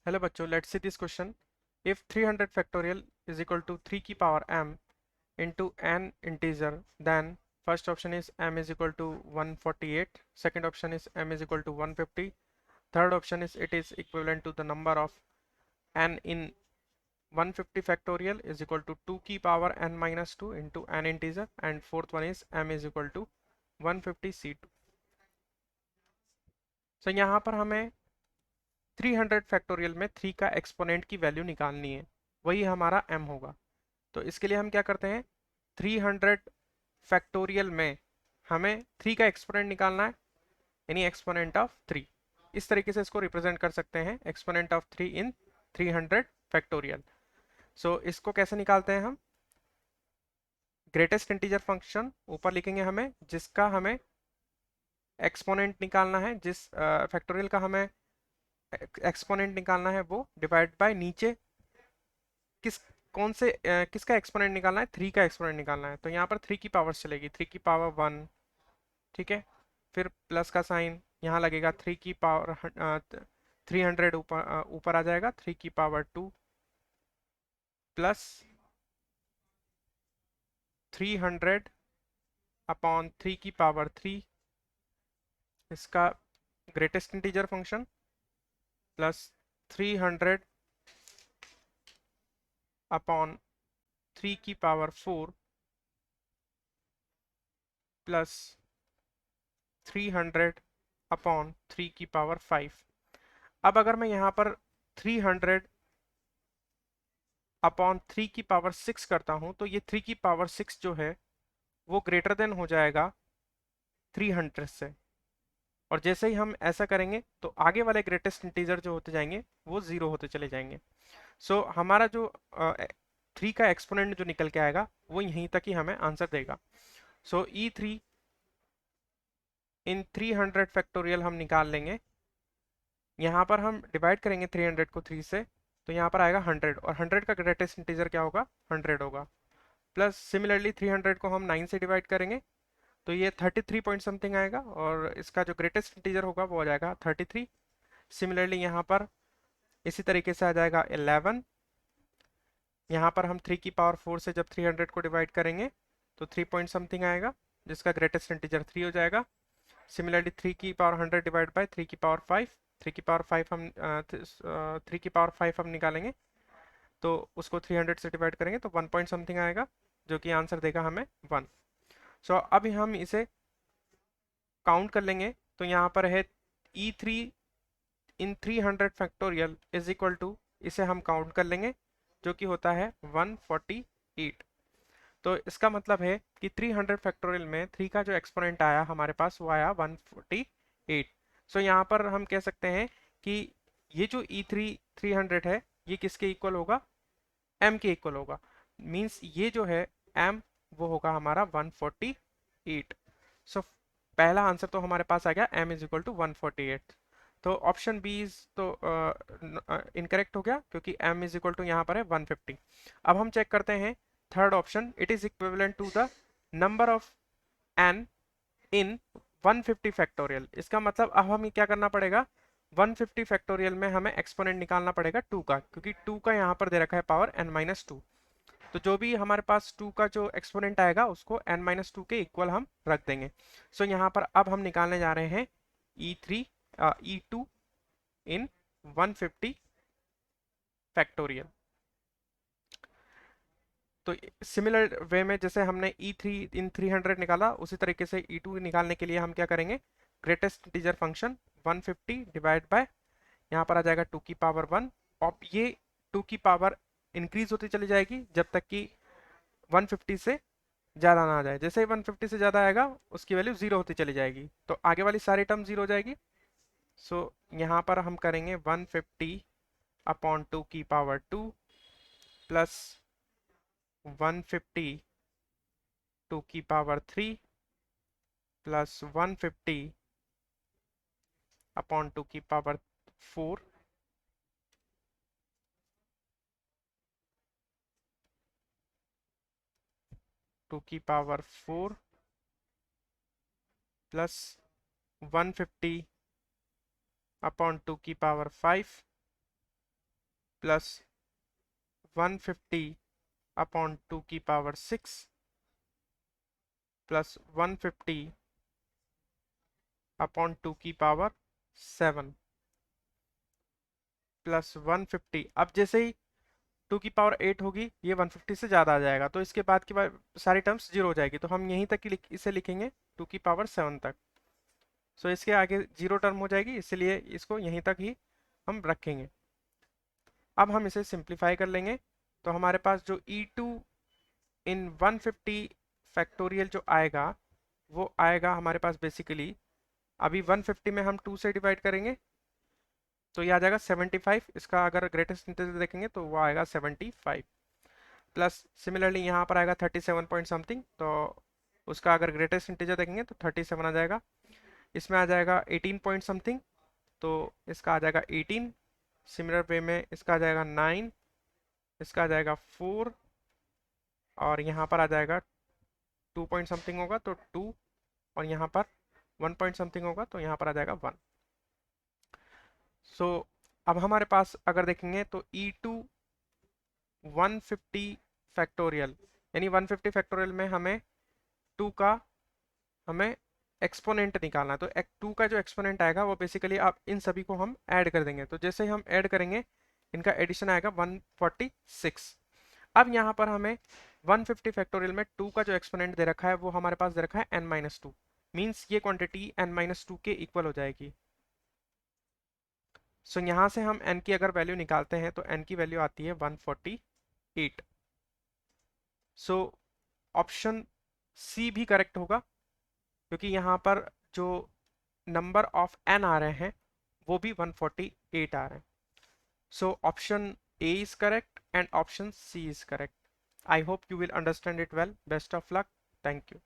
Hello बच्चों, let's see this question. If 300 factorial is equal to 3 की power m into n integer, then first option is m is equal to 148, second option is m is equal to 150, third option is it is equivalent to the number of n in 150 factorial is equal to 2 की power n minus 2 into n integer, and fourth one is m is equal to 150 c2. so यहाँ पर हमें 300 factorial में 3 का exponent की value निकालनी है, वही हमारा m होगा. तो इसके लिए हम क्या करते हैं, 300 फैक्टोरियल में हमें 3 का एक्सपोनेंट निकालना है, यानी एक्सपोनेंट ऑफ 3. इस तरीके से इसको रिप्रेजेंट कर सकते हैं, एक्सपोनेंट ऑफ 3 इन 300 फैक्टोरियल. सो इसको कैसे निकालते हैं हम, ग्रेटेस्ट इंटीजर फंक्शन ऊपर लिखेंगे हमें, जिसका हमें एक्सपोनेंट निकालना है, जिस फैक्टोरियल का हमें एक्सपोनेंट निकालना है वो डिवाइड बाय नीचे किस कौन से किसका एक्सपोनेंट निकालना है, 3 का एक्सपोनेंट निकालना है. तो यहाँ पर 3 की पावर चलेगी, 3 की पावर 1, ठीक है. फिर प्लस का साइन यहाँ लगेगा, 3 की पावर 300 ऊपर ऊपर आ जाएगा, 3 की पावर 2 प्लस 300 अपॉन 3 की पावर 3, इसका greatest integer function, plus 300 upon 3 की पावर 4 प्लस 300 अपॉन 3 की पावर 5. अब अगर मैं यहाँ पर 300 अपॉन 3 की पावर 6 करता हूँ, तो ये 3 की पावर 6 जो है वो ग्रेटर देन हो जाएगा 300 से. और जैसे ही हम ऐसा करेंगे तो आगे वाले ग्रेटेस्ट इंटीजर जो होते जाएंगे वो जीरो होते चले जाएंगे. सो हमारा जो 3 का एक्सपोनेंट जो निकल के आएगा वो यहीं तक ही हमें आंसर देगा. सो E3 इन 300 फैक्टोरियल हम निकाल लेंगे. यहाँ पर हम डिवाइड करेंगे 300 को 3 से, तो यहाँ पर आएगा 100, और 100 का ग्रेटेस्ट इंटीजर क्या होगा, 100 होगा. प्लस सिमिलरली 300 को हम 9 से डिवाइड करेंगे, तो ये 33 पॉइंट समथिंग आएगा, और इसका जो ग्रेटेस्ट इंटीजर होगा वो आ जाएगा 33. सिमिलरली यहाँ पर इसी तरीके से आ जाएगा 11. यहाँ पर हम 3 की पावर 4 से जब 300 को डिवाइड करेंगे तो 3 पॉइंट समथिंग आएगा, जिसका ग्रेटेस्ट इंटीजर 3 हो जाएगा. सिमिलरली 3 की पावर 100 डिवाइड बाय 3 की पावर 5, 3 की पावर 5 हम 3 की पावर 5 हम निकालेंगे, तो उसको 300 से डिवाइड करेंगे तो 1 पॉइंट समथिंग आएगा, जो कि आंसर देगा हमें 1. सो अब हम इसे काउंट कर लेंगे, तो यहाँ पर है E3 in 300 factorial is equal to, इसे हम काउंट कर लेंगे, जो कि होता है 148. तो इसका मतलब है कि 300 फैक्टोरियल में 3 का जो एक्सपोनेंट आया हमारे पास वो आया 148. सो यहाँ पर हम कह सकते हैं कि ये जो E3 300 है ये किसके इक्वल होगा, m के इक्वल होगा. मींस ये जो है m वो होगा हमारा 148. सो पहला आंसर तो हमारे पास आ गया, m इज इक्वल टू 148. तो ऑप्शन बी इज तो इनकरेक्ट हो गया, क्योंकि m इज इक्वल टू यहाँ पर है 150. अब हम चेक करते हैं third option, it is equivalent to the number of n in 150 factorial. इसका मतलब अब हमें क्या करना पड़ेगा, 150 फैक्टोरियल में हमें एक्सपोनेंट निकालना पड़ेगा 2 का, क्योंकि 2 का यहाँ पर दे रखा है पावर n-2. तो जो भी हमारे पास 2 का जो एक्सपोनेंट आएगा उसको n-2 के इक्वल हम रख देंगे. सो यहाँ पर अब हम निकालने जा रहे हैं E2 इन 150 फैक्टोरियल. तो सिमिलर वे में जैसे हमने E3 इन 300 निकाला, उसी तरीके से E2 निकालने के लिए हम क्या करेंगे, greatest integer function 150 divide by, यहाँ पर आ जाएगा 2 की पावर 1. और ये 2 की पावर इंक्रीज होती चली जाएगी जब तक कि 150 से ज़्यादा ना आ जाए. जैसे ही 150 से ज़्यादा आएगा उसकी वैल्यू जीरो होती चली जाएगी, तो आगे वाली सारी टर्म जीरो हो जाएगी. सो यहाँ पर हम करेंगे 150 अपॉन 2 की पावर 2 प्लस 150 2 की पावर 3 प्लस 150 अपॉन 2 की पावर 4 2 की पावर 4 प्लस 150 अपॉन 2 की पावर 5 प्लस 150 अपॉन 2 की पावर 6 प्लस 150 अपॉन 2 की पावर 7 प्लस 150। अब जैसे ही 2 की पावर 8 होगी, ये 150 से ज़्यादा आ जाएगा, तो इसके बाद की सारी टर्म्स जीरो हो जाएगी, तो हम यहीं तक ही इसे लिखेंगे 2 की पावर 7 तक। सो इसके आगे जीरो टर्म हो जाएगी, इसलिए इसको यहीं तक ही हम रखेंगे। अब हम इसे सिंप्लीफाई कर लेंगे, तो हमारे पास जो E2 इन 150 फैक्टोरियल जो आएगा, वो आएगा हमारे पास बेसिकली, अभी 150 में हम 2 से डिवाइड करेंगे तो ये आ जाएगा 75। इसका अगर ग्रेटेस्ट इंटीजर देखेंगे तो वो आएगा 75 प्लस सिमिलरली यहाँ पर आएगा 37 पॉइंट समथिंग, तो उसका अगर ग्रेटेस्ट इंटीजर देखेंगे तो 37 आ जाएगा। इसमें आ जाएगा 18 पॉइंट समथिंग, तो इसका आ जाएगा 18। सिमिलर वे में इसका आ जाएगा 9, इसका आ जाएगा 4, और यहाँ पर आ जाएगा 2 पॉइंट समथिंग होगा तो 2, और यहाँ पर 1 पॉइंट समथिंग होगा तो यहाँ पर आ जाएगा 1। सो अब हमारे पास अगर देखेंगे तो E2 150 फैक्टोरियल, यानी 150 फैक्टोरियल में हमें 2 का हमें एक्सपोनेंट निकालना है, तो 2 का जो एक्सपोनेंट आएगा वो बेसिकली आप इन सभी को हम ऐड कर देंगे, तो जैसे ही हम ऐड करेंगे इनका एडिशन आएगा 146। अब यहाँ पर हमें 150 फैक्टोरियल में 2 का जो एक्सपोनेंट दे रखा है वो हमारे पास दे रखा है n-2, मीन्स ये क्वांटिटी n-2 के इक्वल हो जाएगी। सो यहाँ से हम n की अगर वैल्यू निकालते हैं तो n की वैल्यू आती है 148। सो ऑप्शन सी भी करेक्ट होगा, क्योंकि यहाँ पर जो नंबर ऑफ n आ रहे हैं वो भी 148 आ रहे हैं। So option A is correct and option C is correct. I hope you will understand it well. Best of luck. Thank you.